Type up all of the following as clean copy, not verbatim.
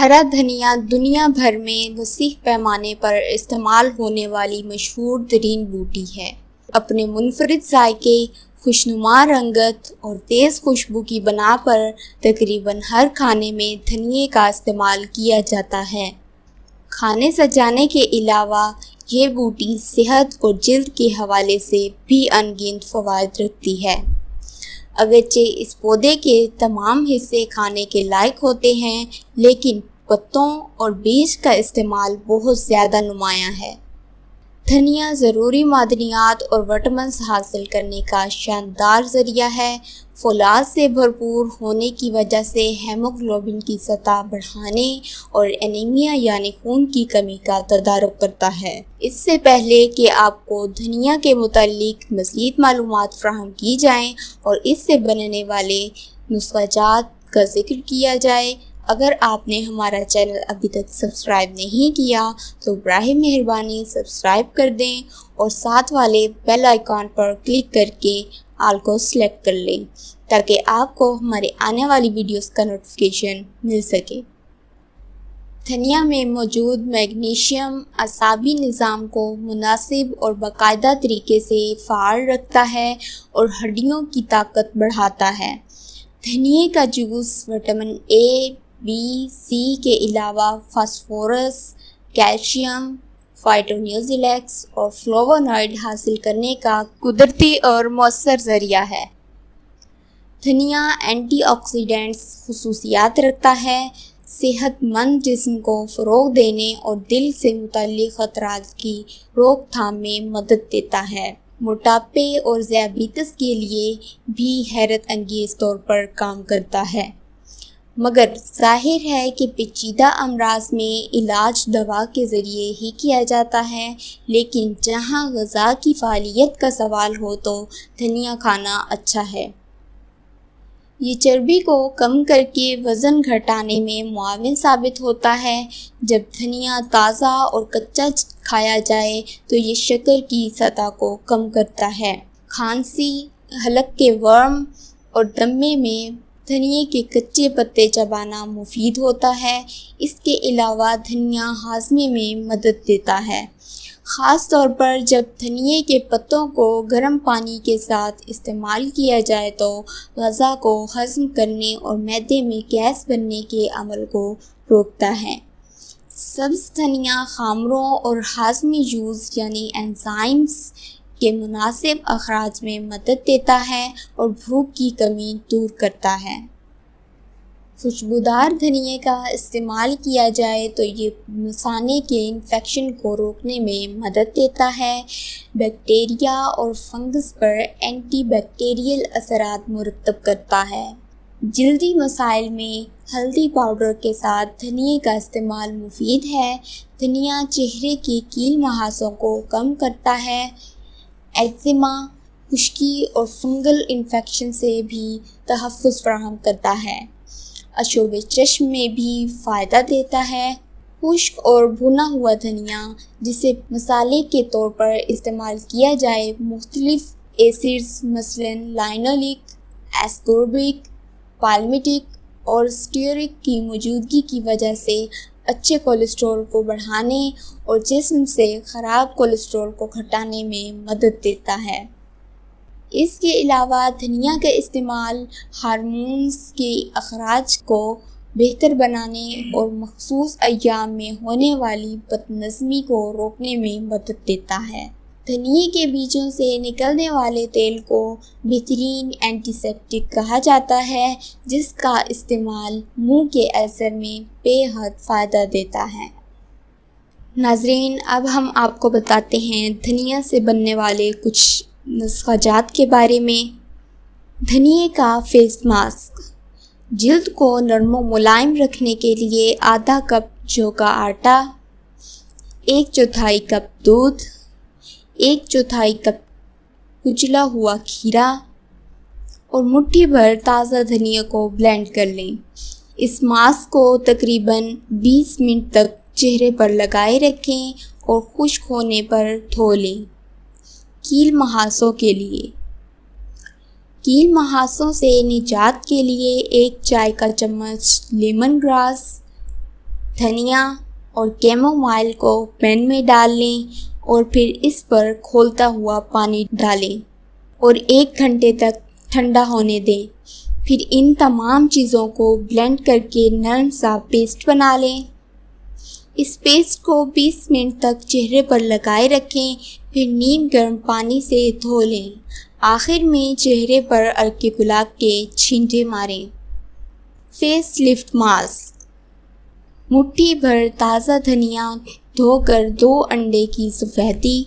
ہرا دھنیا دنیا بھر میں وسیع پیمانے پر استعمال ہونے والی مشہور ترین بوٹی ہے۔ اپنے منفرد ذائقے، خوشنما رنگت اور تیز خوشبو کی بنا پر تقریباً ہر کھانے میں دھنیا کا استعمال کیا جاتا ہے۔ کھانے سجانے کے علاوہ یہ بوٹی صحت اور جلد کے حوالے سے بھی ان گنت فوائد رکھتی ہے۔ اگرچہ اس پودے کے تمام حصے کھانے کے لائق ہوتے ہیں، لیکن پتوں اور بیج کا استعمال بہت زیادہ نمایاں ہے۔ دھنیا ضروری معدنیات اور وٹامنز حاصل کرنے کا شاندار ذریعہ ہے۔ فولاد سے بھرپور ہونے کی وجہ سے ہیموگلوبن کی سطح بڑھانے اور انیمیا یعنی خون کی کمی کا تدارک کرتا ہے۔ اس سے پہلے کہ آپ کو دھنیا کے متعلق مزید معلومات فراہم کی جائیں اور اس سے بننے والے نسخہ جات کا ذکر کیا جائے، اگر آپ نے ہمارا چینل ابھی تک سبسکرائب نہیں کیا تو براہ مہربانی سبسکرائب کر دیں اور ساتھ والے بیل آئیکن پر کلک کر کے آل کو سلیکٹ کر لیں تاکہ آپ کو ہمارے آنے والی ویڈیوز کا نوٹیفیکیشن مل سکے۔ دھنیا میں موجود میگنیشیم اعصابی نظام کو مناسب اور باقاعدہ طریقے سے فعال رکھتا ہے اور ہڈیوں کی طاقت بڑھاتا ہے۔ دھنیا کا جوس وٹامن اے، بی، سی کے علاوہ فاسفورس، کیلشیم، فائٹونیوزلیکس اور فلیوونوائڈ حاصل کرنے کا قدرتی اور مؤثر ذریعہ ہے۔ دھنیا اینٹی آکسیڈنٹس خصوصیات رکھتا ہے، صحت مند جسم کو فروغ دینے اور دل سے متعلق خطرات کی روک تھام میں مدد دیتا ہے۔ موٹاپے اور ذیابیطس کے لیے بھی حیرت انگیز طور پر کام کرتا ہے، مگر ظاہر ہے کہ پیچیدہ امراض میں علاج دوا کے ذریعے ہی کیا جاتا ہے، لیکن جہاں غذا کی فعالیت کا سوال ہو تو دھنیا کھانا اچھا ہے۔ یہ چربی کو کم کر کے وزن گھٹانے میں معاون ثابت ہوتا ہے۔ جب دھنیا تازہ اور کچا کھایا جائے تو یہ شکر کی سطح کو کم کرتا ہے۔ کھانسی، حلق کے ورم اور دمے میں دھنیا کے کچے پتے چبانا مفید ہوتا ہے۔ اس کے علاوہ دھنیا ہاضمے میں مدد دیتا ہے، خاص طور پر جب دھنیا کے پتوں کو گرم پانی کے ساتھ استعمال کیا جائے تو غذا کو ہضم کرنے اور معدے میں گیس بننے کے عمل کو روکتا ہے۔ سبز دھنیا خامروں اور ہاضمی جوس یعنی انزائمز کے مناسب اخراج میں مدد دیتا ہے اور بھوک کی کمی دور کرتا ہے۔ خوشبودار دھنیا کا استعمال کیا جائے تو یہ مثانے کے انفیکشن کو روکنے میں مدد دیتا ہے، بیکٹیریا اور فنگس پر اینٹی بیکٹیریل اثرات مرتب کرتا ہے۔ جلدی مسائل میں ہلدی پاؤڈر کے ساتھ دھنیا کا استعمال مفید ہے۔ دھنیا چہرے کے کیل مہاسوں کو کم کرتا ہے، ایگزیما، خشکی اور فنگل انفیکشن سے بھی تحفظ فراہم کرتا ہے۔ آشوب چشم میں بھی فائدہ دیتا ہے۔ خشک اور بھنا ہوا دھنیا، جسے مسالے کے طور پر استعمال کیا جائے، مختلف ایسڈز مثلاً لائنولک، ایسکوربک، پالمیٹک اور سٹیئرک کی موجودگی کی وجہ سے اچھے کولیسٹرول کو بڑھانے اور جسم سے خراب کولیسٹرول کو گھٹانے میں مدد دیتا ہے۔ اس کے علاوہ دھنیا کا استعمال ہارمونز کے اخراج کو بہتر بنانے اور مخصوص ایام میں ہونے والی بد نظمی کو روکنے میں مدد دیتا ہے۔ دھنیا کے بیجوں سے نکلنے والے تیل کو بہترین اینٹی سیپٹک کہا جاتا ہے، جس کا استعمال منہ کے السر میں بے حد فائدہ دیتا ہے۔ ناظرین، اب ہم آپ کو بتاتے ہیں دھنیا سے بننے والے کچھ نسخہ جات کے بارے میں۔ دھنیا کا فیس ماسک۔ جلد کو نرم و ملائم رکھنے کے لیے آدھا کپ جو کا آٹا، 1/4 کپ دودھ، 1/4 کپ کچلا ہوا کھیرا اور مٹھی بھر تازہ دھنیا کو بلینڈ کر لیں۔ اس ماسک کو تقریباً 20 منٹ تک چہرے پر لگائے رکھیں اور خشک ہونے پر دھو لیں۔ کیل مہاسوں کے لیے۔ کیل مہاسوں سے نجات کے لیے 1 چائے کا چمچ لیمن گراس، دھنیا اور کیمومائل کو پین میں ڈال لیں اور پھر اس پر کھولتا ہوا پانی ڈالیں اور 1 گھنٹے تک ٹھنڈا ہونے دیں۔ پھر ان تمام چیزوں کو بلینڈ کر کے نرم سا پیسٹ بنا لیں۔ اس پیسٹ کو 20 منٹ تک چہرے پر لگائے رکھیں، پھر نیم گرم پانی سے دھو لیں۔ آخر میں چہرے پر عرق گلاب کے چھینٹے ماریں۔ Face lift mask. مٹھی بھر تازہ دھنیا دھو کر 2 انڈے کی سفیدی،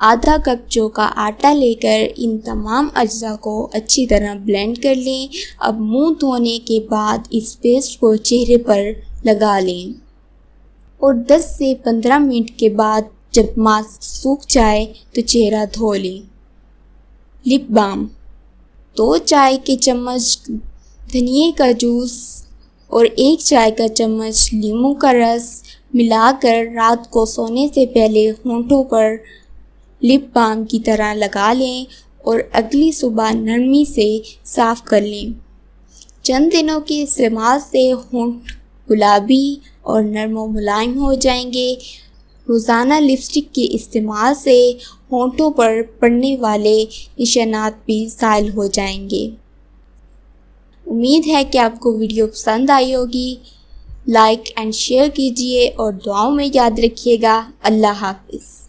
آدھا کپ جو کا آٹا لے کر ان تمام اجزاء کو اچھی طرح بلینڈ کر لیں۔ اب منہ دھونے کے بعد اس پیسٹ کو چہرے پر لگا لیں اور 10 سے 15 منٹ کے بعد جب ماسک سوکھ جائے تو چہرہ دھو لیں۔ Lip balm. 2 چائے کے چمچ دھنیے کا جوس اور 1 چائے کا چمچ لیموں کا رس ملا کر رات کو سونے سے پہلے ہونٹوں پر لپ بام کی طرح لگا لیں اور اگلی صبح نرمی سے صاف کر لیں۔ چند دنوں کے استعمال سے ہونٹ گلابی اور نرم و ملائم ہو جائیں گے۔ روزانہ لپسٹک کے استعمال سے ہونٹوں پر پڑنے والے نشانات بھی زائل ہو جائیں گے۔ امید ہے کہ آپ کو ویڈیو پسند آئی ہوگی۔ لائک اینڈ شیئر کیجیے اور دعاؤں میں یاد رکھیے گا۔ اللہ حافظ۔